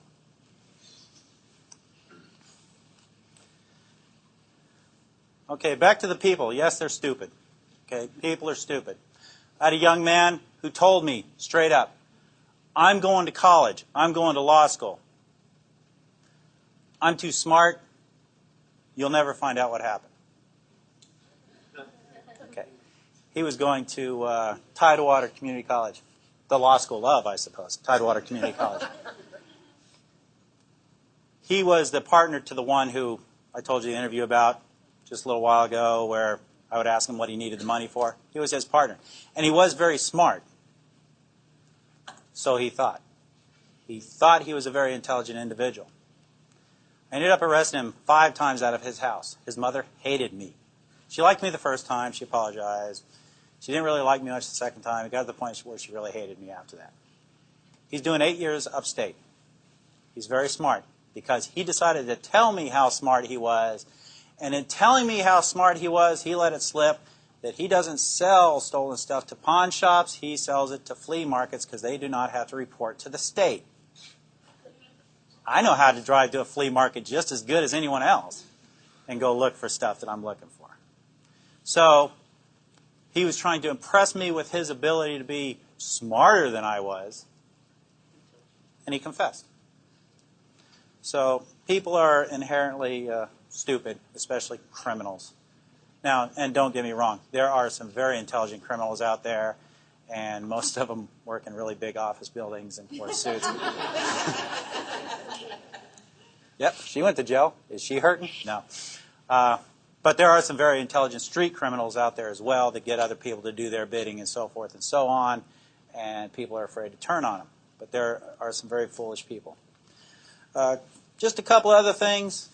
Okay, back to the people. Yes, they're stupid. Okay, people are stupid. I had a young man who told me straight up, I'm going to college. I'm going to law school. I'm too smart. You'll never find out what happened. Okay. He was going to Tidewater Community College. The law school of, I suppose. Tidewater Community College. He was the partner to the one who I told you the interview about just a little while ago, where I would ask him what he needed the money for. He was his partner. And he was very smart. So he thought. He thought he was a very intelligent individual. I ended up arresting him 5 times out of his house. His mother hated me. She liked me the first time. She apologized. She didn't really like me much the second time. It got to the point where she really hated me after that. He's doing 8 years upstate. He's very smart because he decided to tell me how smart he was. And in telling me how smart he was, he let it slip that he doesn't sell stolen stuff to pawn shops. He sells it to flea markets because they do not have to report to the state. I know how to drive to a flea market just as good as anyone else and go look for stuff that I'm looking for. So he was trying to impress me with his ability to be smarter than I was, and he confessed. So people are inherently stupid, especially criminals. Now, and don't get me wrong, there are some very intelligent criminals out there, and most of them work in really big office buildings and wear suits. Yep, she went to jail. Is she hurting? No. But there are some very intelligent street criminals out there as well that get other people to do their bidding and so forth and so on, and people are afraid to turn on them. But there are some very foolish people. Just a couple other things.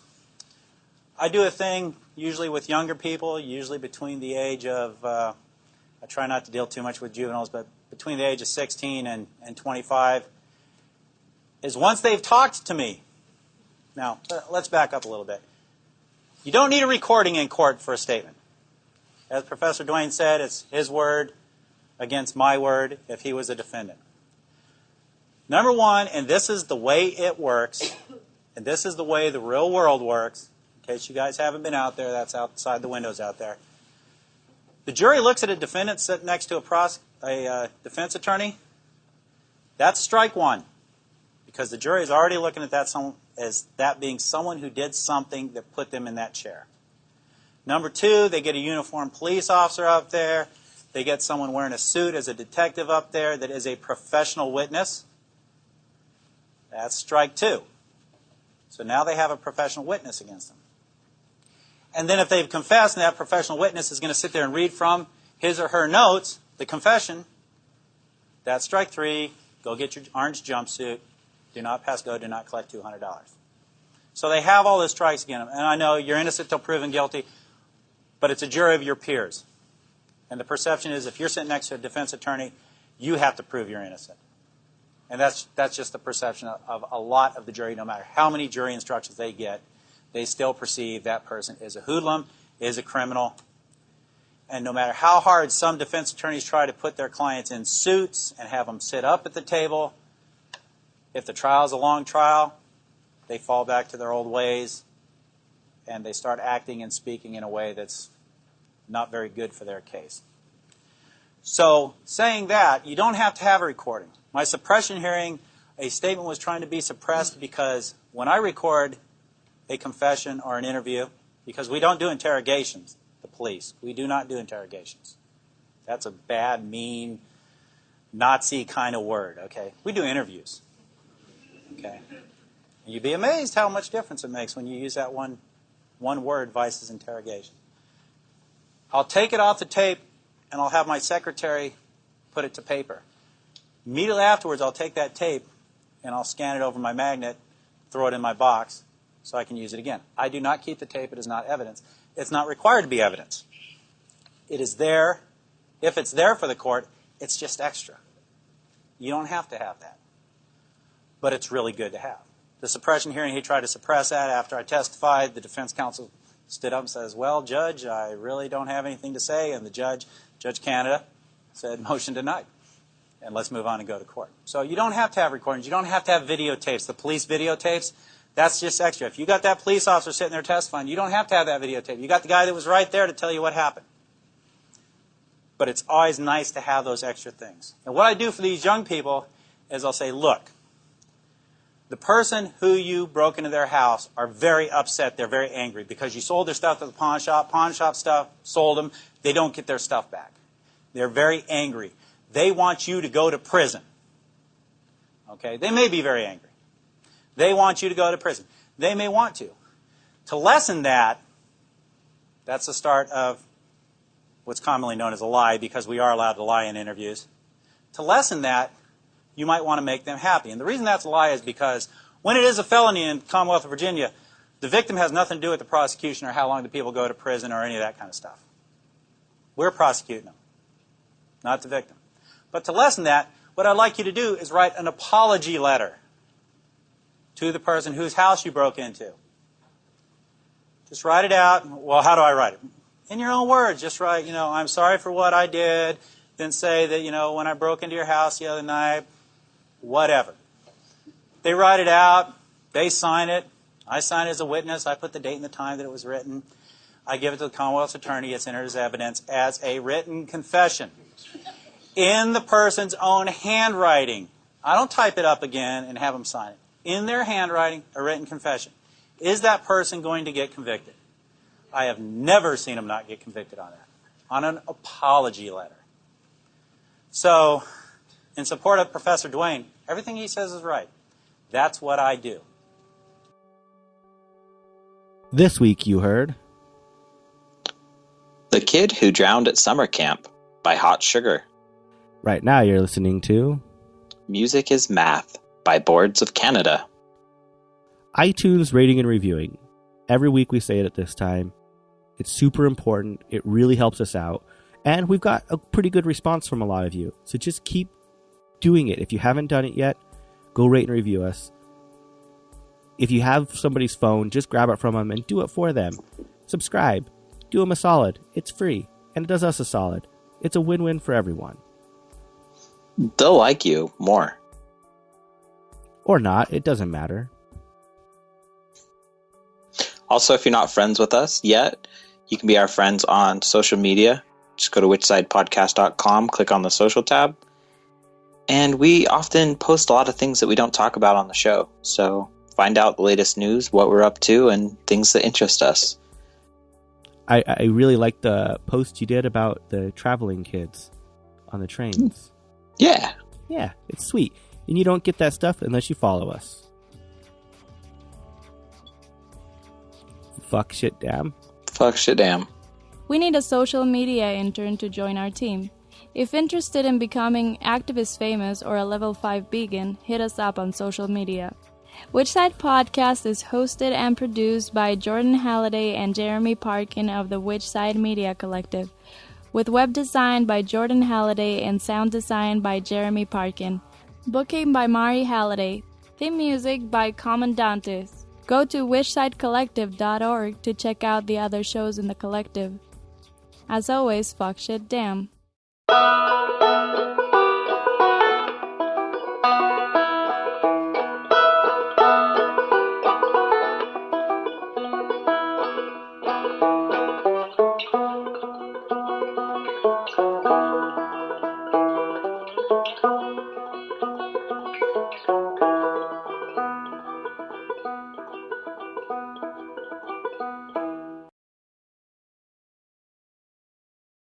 I do a thing usually with younger people, usually between the age of, I try not to deal too much with juveniles, but between the age of 16 and 25, is once they've talked to me. Now, let's back up a little bit. You don't need a recording in court for a statement. As Professor Dwayne said, it's his word against my word if he was a defendant. Number one, and this is the way it works, and this is the way the real world works, in case you guys haven't been out there, that's outside the windows out there. The jury looks at a defendant sitting next to a defense attorney. That's strike one, because the jury is already looking at that as that being someone who did something that put them in that chair. Number two, they get a uniformed police officer up there. They get someone wearing a suit as a detective up there that is a professional witness. That's strike two. So now they have a professional witness against them. And then if they've confessed and that professional witness is going to sit there and read from his or her notes, the confession, that's strike three. Go get your orange jumpsuit. Do not pass go. Do not collect $200. So they have all those strikes against them. And I know you're innocent till proven guilty, but it's a jury of your peers. And the perception is if you're sitting next to a defense attorney, you have to prove you're innocent. And that's just the perception of a lot of the jury. No matter how many jury instructions they get, they still perceive that person is a hoodlum, is a criminal. And no matter how hard some defense attorneys try to put their clients in suits and have them sit up at the table, if the trial is a long trial, they fall back to their old ways and they start acting and speaking in a way that's not very good for their case. So saying that, you don't have to have a recording. My suppression hearing, a statement was trying to be suppressed because when I record a confession or an interview, because we don't do interrogations, the police. We do not do interrogations. That's a bad, mean, Nazi kind of word, okay? We do interviews, okay? And you'd be amazed how much difference it makes when you use that one word versus interrogation. I'll take it off the tape and I'll have my secretary put it to paper. Immediately afterwards, I'll take that tape and I'll scan it over my magnet, throw it in my box so I can use it again. I do not keep the tape. It is not evidence. It's not required to be evidence. It is there. If it's there for the court, it's just extra. You don't have to have that. But it's really good to have. The suppression hearing, he tried to suppress that. After I testified, the defense counsel stood up and says, well, Judge, I really don't have anything to say. And the Judge Canada, said, motion denied. And let's move on and go to court. So you don't have to have recordings. You don't have to have videotapes. The police videotapes, that's just extra. If you got that police officer sitting there testifying, you don't have to have that videotape. You got the guy that was right there to tell you what happened. But it's always nice to have those extra things. And what I do for these young people is I'll say, look, the person who you broke into their house are very upset. They're very angry because you sold their stuff at the pawn shop. Pawn shop stuff, sold them. They don't get their stuff back. They're very angry. They want you to go to prison. Okay? They may be very angry. They want you to go to prison. They may want to. To lessen that, that's the start of what's commonly known as a lie, because we are allowed to lie in interviews. To lessen that, you might want to make them happy. And the reason that's a lie is because when it is a felony in the Commonwealth of Virginia, the victim has nothing to do with the prosecution or how long the people go to prison or any of that kind of stuff. We're prosecuting them, not the victim. But to lessen that, what I'd like you to do is write an apology letter to the person whose house you broke into. Just write it out. Well, how do I write it? In your own words. Just write, I'm sorry for what I did. Then say that, when I broke into your house the other night, whatever. They write it out. They sign it. I sign it as a witness. I put the date and the time that it was written. I give it to the Commonwealth's attorney. It's entered as evidence as a written confession in the person's own handwriting. I don't type it up again and have them sign it. In their handwriting, a written confession. Is that person going to get convicted? I have never seen them not get convicted on that. On an apology letter. So, in support of Professor Duane, everything he says is right. That's what I do. This week you heard The Kid Who Drowned at Summer Camp by Hot Sugar. Right now you're listening to Music is Math by Boards of Canada. iTunes rating and reviewing. Every week we say it at this time. It's super important. It really helps us out. And we've got a pretty good response from a lot of you. So just keep doing it. If you haven't done it yet, go rate and review us. If you have somebody's phone, just grab it from them and do it for them. Subscribe. Do them a solid. It's free. And it does us a solid. It's a win-win for everyone. They'll like you more. Or not. It doesn't matter. Also, if you're not friends with us yet, you can be our friends on social media. Just go to whichsidepodcast.com, click on the social tab. And we often post a lot of things that we don't talk about on the show. So find out the latest news, what we're up to, and things that interest us. I really like the post you did about the traveling kids on the trains. Yeah. Yeah, it's sweet. And you don't get that stuff unless you follow us. Fuck shit damn. Fuck shit damn. We need a social media intern to join our team. If interested in becoming activist famous or a level 5 vegan, hit us up on social media. Which Side Podcast is hosted and produced by Jordan Halliday and Jeremy Parkin of the Which Side Media Collective, with web design by Jordan Halliday and sound design by Jeremy Parkin. Booking by Mari Halliday. Theme music by Commandantes. Go to whichsidecollective.org to check out the other shows in the collective. As always, fuck shit damn.